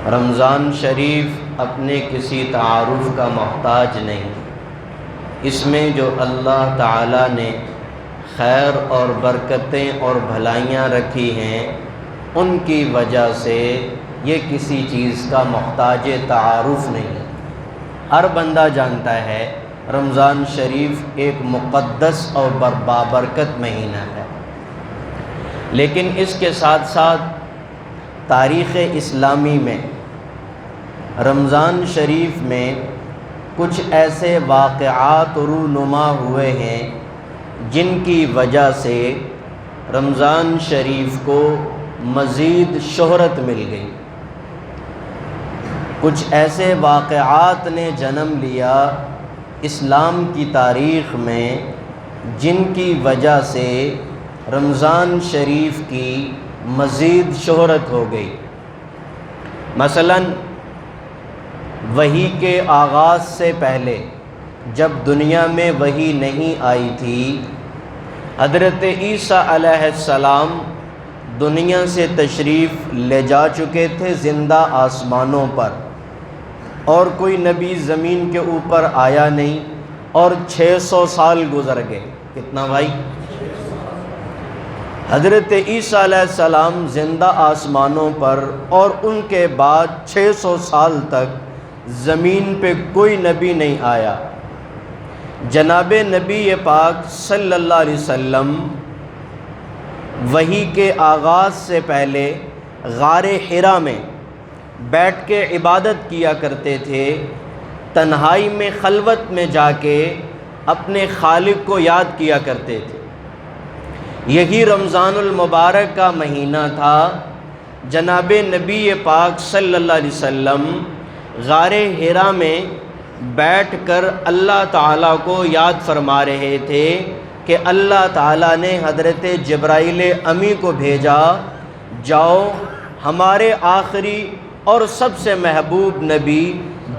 رمضان شریف اپنے کسی تعارف کا محتاج نہیں۔ اس میں جو اللہ تعالیٰ نے خیر اور برکتیں اور بھلائیاں رکھی ہیں ان کی وجہ سے یہ کسی چیز کا محتاج تعارف نہیں۔ ہر بندہ جانتا ہے رمضان شریف ایک مقدس اور بابرکت مہینہ ہے، لیکن اس کے ساتھ ساتھ تاریخ اسلامی میں رمضان شریف میں کچھ ایسے واقعات رونما ہوئے ہیں جن کی وجہ سے رمضان شریف کو مزید شہرت مل گئی۔ کچھ ایسے واقعات نے جنم لیا اسلام کی تاریخ میں جن کی وجہ سے رمضان شریف کی مزید شہرت ہو گئی۔ مثلاً وحی کے آغاز سے پہلے جب دنیا میں وحی نہیں آئی تھی، حضرت عیسیٰ علیہ السلام دنیا سے تشریف لے جا چکے تھے زندہ آسمانوں پر، اور کوئی نبی زمین کے اوپر آیا نہیں، اور 600 سال گزر گئے۔ کتنا بھائی؟ حضرت عیسیٰ علیہ السلام زندہ آسمانوں پر، اور ان کے بعد 600 سال تک زمین پہ کوئی نبی نہیں آیا۔ جناب نبی پاک صلی اللہ علیہ وسلم وحی کے آغاز سے پہلے غار حرا میں بیٹھ کے عبادت کیا کرتے تھے، تنہائی میں خلوت میں جا کے اپنے خالق کو یاد کیا کرتے تھے۔ یہی رمضان المبارک کا مہینہ تھا۔ جناب نبی پاک صلی اللہ علیہ وسلم غار حرا میں بیٹھ کر اللہ تعالیٰ کو یاد فرما رہے تھے کہ اللہ تعالیٰ نے حضرت جبرائیل امی کو بھیجا، جاؤ ہمارے آخری اور سب سے محبوب نبی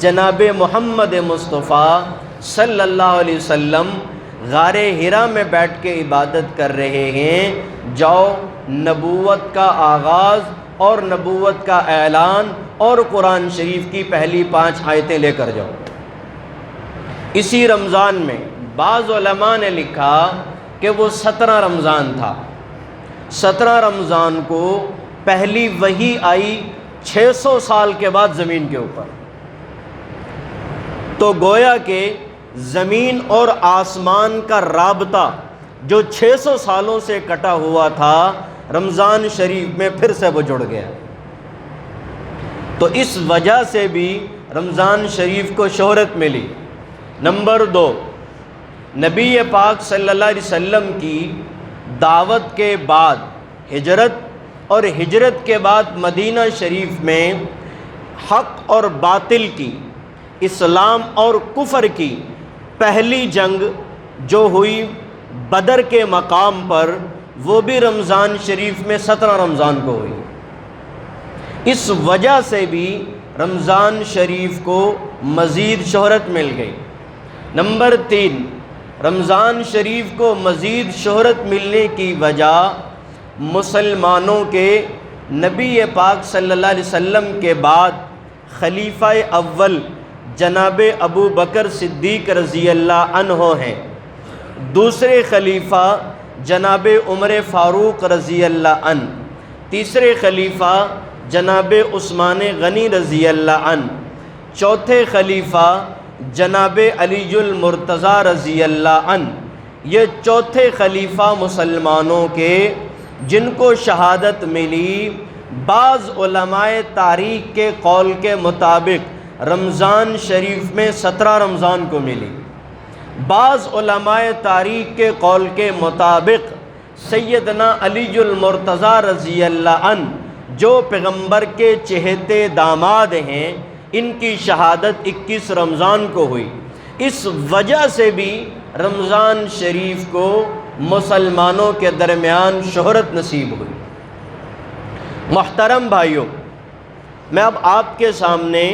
جناب محمد مصطفیٰ صلی اللہ علیہ وسلم غار حرا میں بیٹھ کے عبادت کر رہے ہیں، جاؤ نبوت کا آغاز اور نبوت کا اعلان اور قرآن شریف کی پہلی 5 آیتیں لے کر جاؤ۔ اسی رمضان میں بعض علماء نے لکھا کہ وہ 17 رمضان تھا۔ 17 رمضان کو پہلی وحی آئی 600 سال کے بعد زمین کے اوپر۔ تو گویا کہ زمین اور آسمان کا رابطہ جو 600 سالوں سے کٹا ہوا تھا، رمضان شریف میں پھر سے وہ جڑ گیا۔ تو اس وجہ سے بھی رمضان شریف کو شہرت ملی۔ نمبر 2، نبی پاک صلی اللہ علیہ وسلم کی دعوت کے بعد ہجرت، اور ہجرت کے بعد مدینہ شریف میں حق اور باطل کی، اسلام اور کفر کی پہلی جنگ جو ہوئی بدر کے مقام پر، وہ بھی رمضان شریف میں 17 رمضان کو ہوئی۔ اس وجہ سے بھی رمضان شریف کو مزید شہرت مل گئی۔ نمبر 3، رمضان شریف کو مزید شہرت ملنے کی وجہ مسلمانوں کے نبی پاک صلی اللہ علیہ وسلم کے بعد خلیفہ اول جناب ابو بکر صدیق رضی اللہ عنہ ہیں، دوسرے خلیفہ جناب عمر فاروق رضی اللہ عنہ، تیسرے خلیفہ جناب عثمان غنی رضی اللہ عنہ، چوتھے خلیفہ جناب علی المرتضیٰ رضی اللہ عنہ۔ یہ چوتھے خلیفہ مسلمانوں کے جن کو شہادت ملی، بعض علماء تاریخ کے قول کے مطابق رمضان شریف میں 17 رمضان کو ملی۔ بعض علماء تاریخ کے قول کے مطابق سیدنا علی المرتضیٰ رضی اللہ عنہ جو پیغمبر کے چہیتے داماد ہیں، ان کی شہادت 21 رمضان کو ہوئی۔ اس وجہ سے بھی رمضان شریف کو مسلمانوں کے درمیان شہرت نصیب ہوئی۔ محترم بھائیوں، میں اب آپ کے سامنے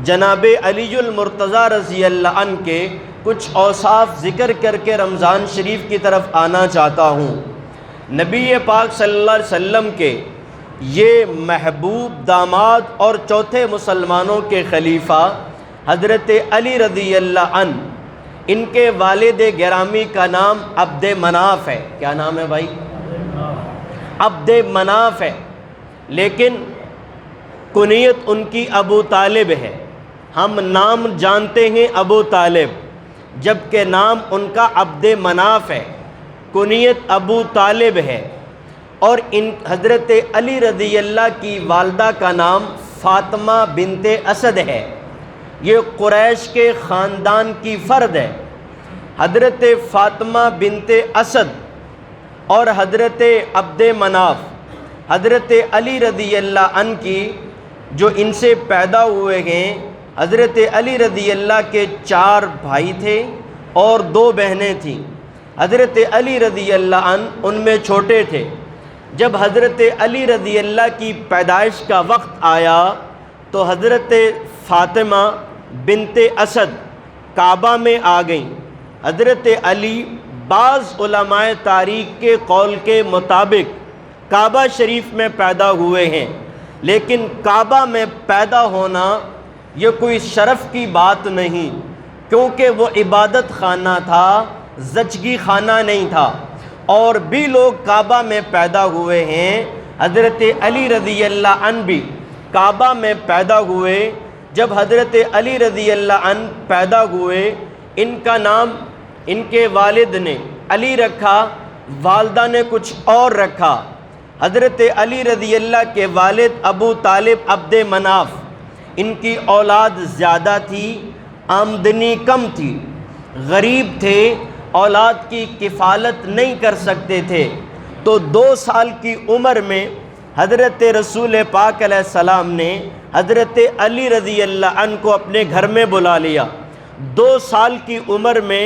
جناب علی المرتضیٰ رضی اللہ عنہ کے کچھ اوصاف ذکر کر کے رمضان شریف کی طرف آنا چاہتا ہوں۔ نبی پاک صلی اللہ علیہ وسلم کے یہ محبوب داماد اور چوتھے مسلمانوں کے خلیفہ حضرت علی رضی اللہ عنہ، ان کے والد گرامی کا نام عبد مناف ہے۔ کیا نام ہے بھائی؟ عبد مناف ہے، لیکن کنیت ان کی ابو طالب ہے۔ ہم نام جانتے ہیں ابو طالب، جبکہ نام ان کا عبد مناف ہے، کنیت ابو طالب ہے۔ اور ان حضرت علی رضی اللہ کی والدہ کا نام فاطمہ بنت اسد ہے۔ یہ قریش کے خاندان کی فرد ہے۔ حضرت فاطمہ بنت اسد اور حضرت عبد مناف حضرت علی رضی اللہ عنہ کی جو ان سے پیدا ہوئے ہیں، حضرت علی رضی اللہ کے 4 بھائی تھے اور 2 بہنیں تھیں۔ حضرت علی رضی اللہ عنہ ان میں چھوٹے تھے۔ جب حضرت علی رضی اللہ کی پیدائش کا وقت آیا تو حضرت فاطمہ بنت اسد کعبہ میں آ گئیں۔ حضرت علی بعض علماء تاریخ کے قول کے مطابق کعبہ شریف میں پیدا ہوئے ہیں، لیکن کعبہ میں پیدا ہونا یہ کوئی شرف کی بات نہیں، کیونکہ وہ عبادت خانہ تھا، زچگی خانہ نہیں تھا۔ اور بھی لوگ کعبہ میں پیدا ہوئے ہیں۔ حضرت علی رضی اللہ عنہ بھی کعبہ میں پیدا ہوئے۔ جب حضرت علی رضی اللہ عنہ پیدا ہوئے، ان کا نام ان کے والد نے علی رکھا، والدہ نے کچھ اور رکھا۔ حضرت علی رضی اللہ کے والد ابو طالب عبد مناف، ان کی اولاد زیادہ تھی، آمدنی کم تھی، غریب تھے، اولاد کی کفالت نہیں کر سکتے تھے، تو 2 سال کی عمر میں حضرت رسول پاک علیہ السلام نے حضرت علی رضی اللہ عنہ کو اپنے گھر میں بلا لیا۔ 2 سال کی عمر میں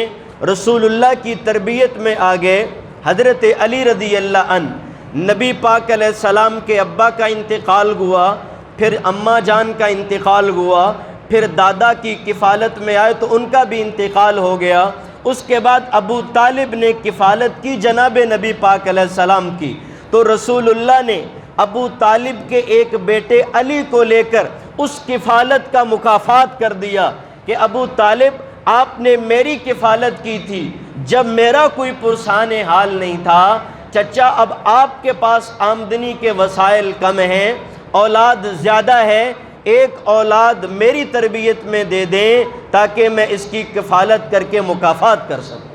رسول اللہ کی تربیت میں آگے حضرت علی رضی اللہ عنہ، نبی پاک علیہ السلام کے ابا کا انتقال ہوا، پھر اماں جان کا انتقال ہوا، پھر دادا کی کفالت میں آئے تو ان کا بھی انتقال ہو گیا۔ اس کے بعد ابو طالب نے کفالت کی جناب نبی پاک علیہ السلام کی، تو رسول اللہ نے ابو طالب کے ایک بیٹے علی کو لے کر اس کفالت کا مکافات کر دیا کہ ابو طالب آپ نے میری کفالت کی تھی جب میرا کوئی پرسان حال نہیں تھا، چچا اب آپ کے پاس آمدنی کے وسائل کم ہیں، اولاد زیادہ ہے، ایک اولاد میری تربیت میں دے دیں تاکہ میں اس کی کفالت کر کے مکافات کر سکوں۔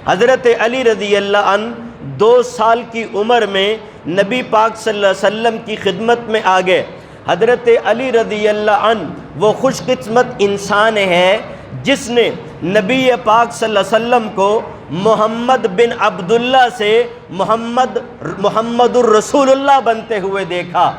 حضرت علی رضی اللہ عنہ 2 سال کی عمر میں نبی پاک صلی اللہ علیہ وسلم کی خدمت میں آ گئے۔ حضرت علی رضی اللہ عنہ وہ خوش قسمت انسان ہے جس نے نبی پاک صلی اللہ علیہ وسلم کو محمد بن عبداللہ سے محمد الرسول اللہ بنتے ہوئے دیکھا۔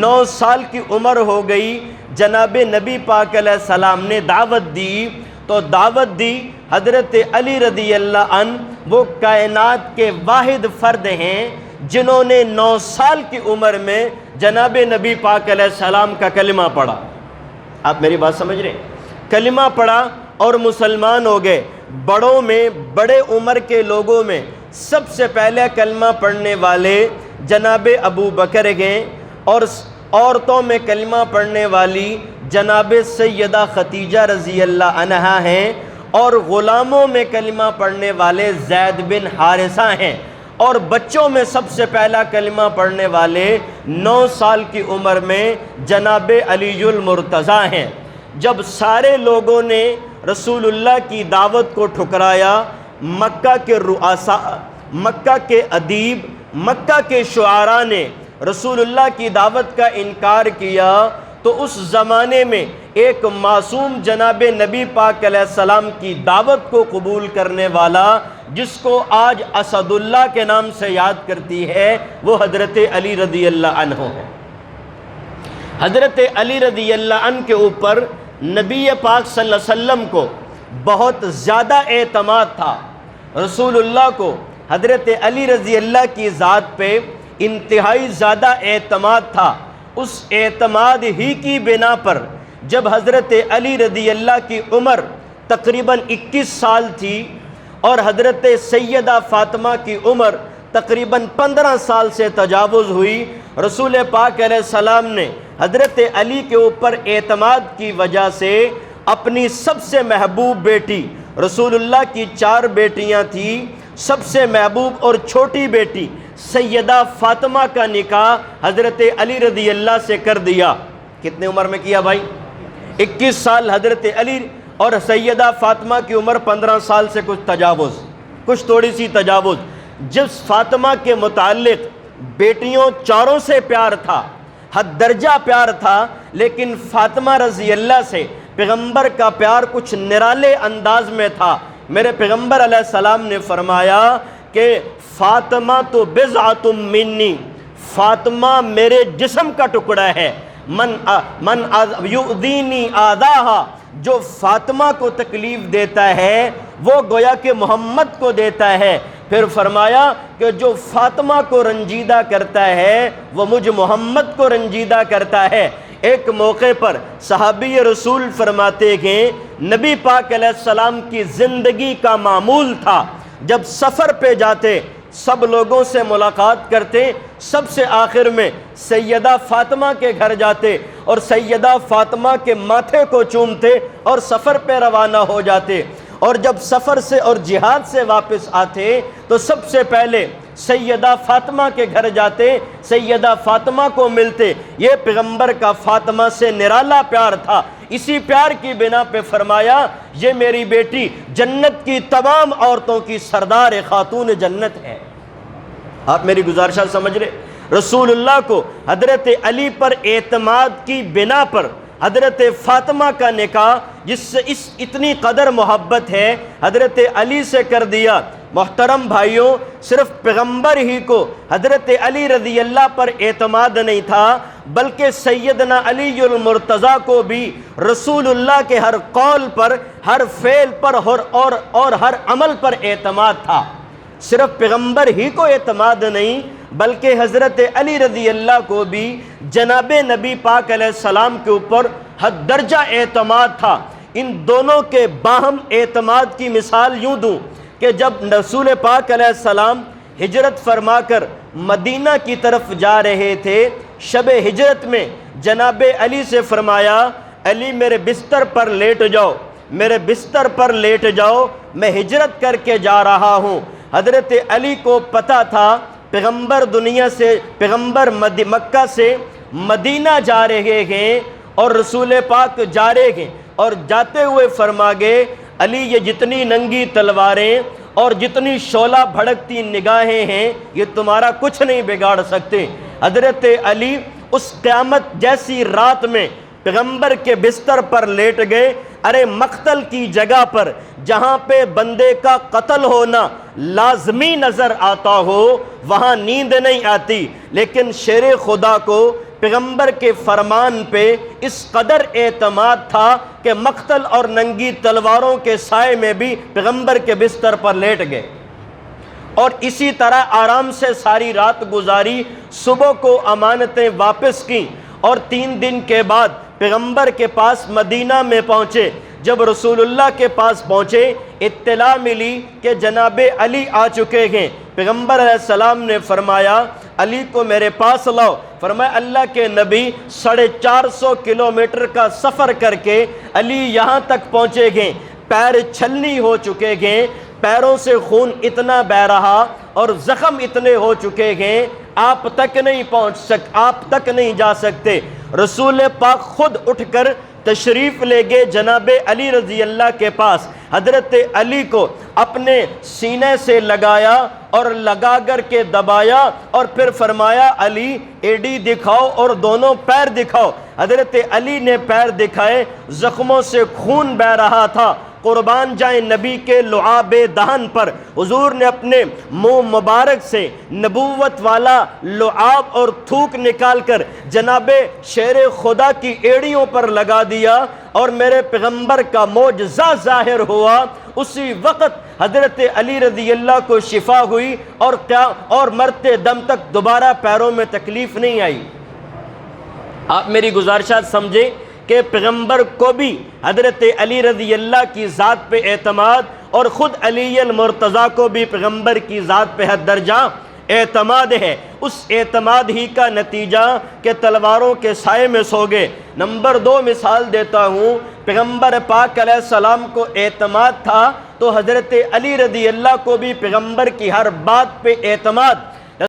9 سال کی عمر ہو گئی، جناب نبی پاک علیہ السلام نے دعوت دی، تو دعوت دی حضرت علی رضی اللہ عنہ وہ کائنات کے واحد فرد ہیں جنہوں نے 9 سال کی عمر میں جناب نبی پاک علیہ السلام کا کلمہ پڑھا۔ آپ میری بات سمجھ رہے ہیں؟ کلمہ پڑھا اور مسلمان ہو گئے۔ بڑوں میں، بڑے عمر کے لوگوں میں سب سے پہلے کلمہ پڑھنے والے جناب ابو بکر ہیں، اور عورتوں میں کلمہ پڑھنے والی جناب سیدہ خدیجہ رضی اللہ عنہا ہیں، اور غلاموں میں کلمہ پڑھنے والے زید بن حارثہ ہیں، اور بچوں میں سب سے پہلا کلمہ پڑھنے والے 9 سال کی عمر میں جناب علی المرتضیٰ ہیں۔ جب سارے لوگوں نے رسول اللہ کی دعوت کو ٹھکرایا، مکہ کے رؤساء، مکہ کے ادیب، مکہ کے شعراء نے رسول اللہ کی دعوت کا انکار کیا، تو اس زمانے میں ایک معصوم جناب نبی پاک علیہ السلام کی دعوت کو قبول کرنے والا، جس کو آج اسد اللہ کے نام سے یاد کرتی ہے، وہ حضرت علی رضی اللہ عنہ ہے۔ حضرت علی رضی اللہ عنہ کے اوپر نبی پاک صلی اللہ علیہ وسلم کو بہت زیادہ اعتماد تھا۔ رسول اللہ کو حضرت علی رضی اللہ کی ذات پہ انتہائی زیادہ اعتماد تھا۔ اس اعتماد ہی کی بنا پر جب حضرت علی رضی اللہ کی عمر تقریباً 21 سال تھی اور حضرت سیدہ فاطمہ کی عمر تقریباً 15 سال سے تجاوز ہوئی، رسول پاک علیہ السلام نے حضرت علی کے اوپر اعتماد کی وجہ سے اپنی سب سے محبوب بیٹی، رسول اللہ کی 4 بیٹیاں تھیں، سب سے محبوب اور چھوٹی بیٹی سیدہ فاطمہ کا نکاح حضرت علی رضی اللہ سے کر دیا۔ کتنے عمر میں کیا بھائی؟ 21 سال حضرت علی اور سیدہ فاطمہ کی عمر 15 سال سے کچھ تھوڑی سی تجاوز۔ جس فاطمہ کے متعلق بیٹیوں چاروں سے پیار تھا، حد درجہ پیار تھا، لیکن فاطمہ رضی اللہ سے پیغمبر کا پیار کچھ نرالے انداز میں تھا۔ میرے پیغمبر علیہ السلام نے فرمایا کہ فاطمہ تو بضعۃ منی، فاطمہ میرے جسم کا ٹکڑا ہے، من یؤذینی آذاہا، جو فاطمہ کو تکلیف دیتا ہے وہ گویا کہ محمد کو دیتا ہے۔ پھر فرمایا کہ جو فاطمہ کو رنجیدہ کرتا ہے وہ مجھ محمد کو رنجیدہ کرتا ہے۔ ایک موقع پر صحابی رسول فرماتے ہیں نبی پاک علیہ السلام کی زندگی کا معمول تھا، جب سفر پہ جاتے سب لوگوں سے ملاقات کرتے، سب سے آخر میں سیدہ فاطمہ کے گھر جاتے اور سیدہ فاطمہ کے ماتھے کو چومتے اور سفر پہ روانہ ہو جاتے، اور جب سفر سے اور جہاد سے واپس آتے تو سب سے پہلے سیدہ فاطمہ کے گھر جاتے، سیدہ فاطمہ کو ملتے۔ یہ پیغمبر کا فاطمہ سے نرالا پیار تھا۔ اسی پیار کی بنا پہ فرمایا یہ میری بیٹی جنت کی تمام عورتوں کی سردار خاتون جنت ہے۔ آپ میری گزارشہ سمجھ رہے؟ رسول اللہ کو حضرت علی پر اعتماد کی بنا پر حضرت فاطمہ کا نکاح، جس سے اتنی قدر محبت ہے، حضرت علی سے کر دیا۔ محترم بھائیوں، صرف پیغمبر ہی کو حضرت علی رضی اللہ پر اعتماد نہیں تھا، بلکہ سیدنا علی المرتضیٰ کو بھی رسول اللہ کے ہر قول پر، ہر فعل پر اور ہر عمل پر اعتماد تھا۔ صرف پیغمبر ہی کو اعتماد نہیں، بلکہ حضرت علی رضی اللہ کو بھی جناب نبی پاک علیہ السلام کے اوپر حد درجہ اعتماد تھا۔ ان دونوں کے باہم اعتماد کی مثال یوں دوں کہ جب رسول پاک علیہ السلام ہجرت فرما کر مدینہ کی طرف جا رہے تھے، شب ہجرت میں جناب علی سے فرمایا علی میرے بستر پر لیٹ جاؤ، میرے بستر پر لیٹ جاؤ، میں ہجرت کر کے جا رہا ہوں۔ حضرت علی کو پتہ تھا پیغمبر مکہ سے مدینہ جا رہے ہیں اور رسول پاک جا رہے ہیں، اور جاتے ہوئے فرما گئے علی یہ جتنی ننگی تلواریں اور جتنی شعلہ بھڑکتی نگاہیں ہیں یہ تمہارا کچھ نہیں بگاڑ سکتے۔ حضرت علی اس قیامت جیسی رات میں پیغمبر کے بستر پر لیٹ گئے۔ ارے مقتل کی جگہ پر جہاں پہ بندے کا قتل ہونا لازمی نظر آتا ہو وہاں نیند نہیں آتی، لیکن شیر خدا کو پیغمبر کے فرمان پہ اس قدر اعتماد تھا کہ مقتل اور ننگی تلواروں کے سائے میں بھی پیغمبر کے بستر پر لیٹ گئے، اور اسی طرح آرام سے ساری رات گزاری۔ صبح کو امانتیں واپس کیں اور 3 دن کے بعد پیغمبر کے پاس مدینہ میں پہنچے۔ جب رسول اللہ کے پاس پہنچے اطلاع ملی کہ جناب علی آ چکے ہیں۔ پیغمبر علیہ السلام نے فرمایا علی کو میرے پاس لاؤ۔ فرمایا اللہ کے نبی 450 کلومیٹر کا سفر کر کے علی یہاں تک پہنچے گئے، پیر چھلنی ہو چکے گئے، پیروں سے خون اتنا بہ رہا اور زخم اتنے ہو چکے ہیں آپ تک نہیں جا سکتے۔ رسول پاک خود اٹھ کر تشریف لے گئے جناب علی رضی اللہ کے پاس۔ حضرت علی کو اپنے سینے سے لگایا اور لگا کر کے دبایا، اور پھر فرمایا علی ایڈی دکھاؤ اور دونوں پیر دکھاؤ۔ حضرت علی نے پیر دکھائے، زخموں سے خون بہ رہا تھا۔ قربان جائیں نبی کے لعاب دہن پر، حضور نے اپنے منہ مبارک سے نبوت والا لعاب اور تھوک نکال کر جناب شیر خدا کی ایڑیوں پر لگا دیا، اور میرے پیغمبر کا معجزہ ظاہر ہوا۔ اسی وقت حضرت علی رضی اللہ کو شفا ہوئی اور مرتے دم تک دوبارہ پیروں میں تکلیف نہیں آئی۔ آپ میری گزارشات سمجھیں کہ پیغمبر کو بھی حضرت علی رضی اللہ کی ذات پہ اعتماد، اور خود علی المرتضیٰ کو بھی پیغمبر کی ذات پہ حد درجہ اعتماد ہے۔ اس اعتماد ہی کا نتیجہ کہ تلواروں کے سائے میں سو گئے۔ نمبر 2 مثال دیتا ہوں، پیغمبر پاک علیہ السلام کو اعتماد تھا تو حضرت علی رضی اللہ کو بھی پیغمبر کی ہر بات پہ اعتماد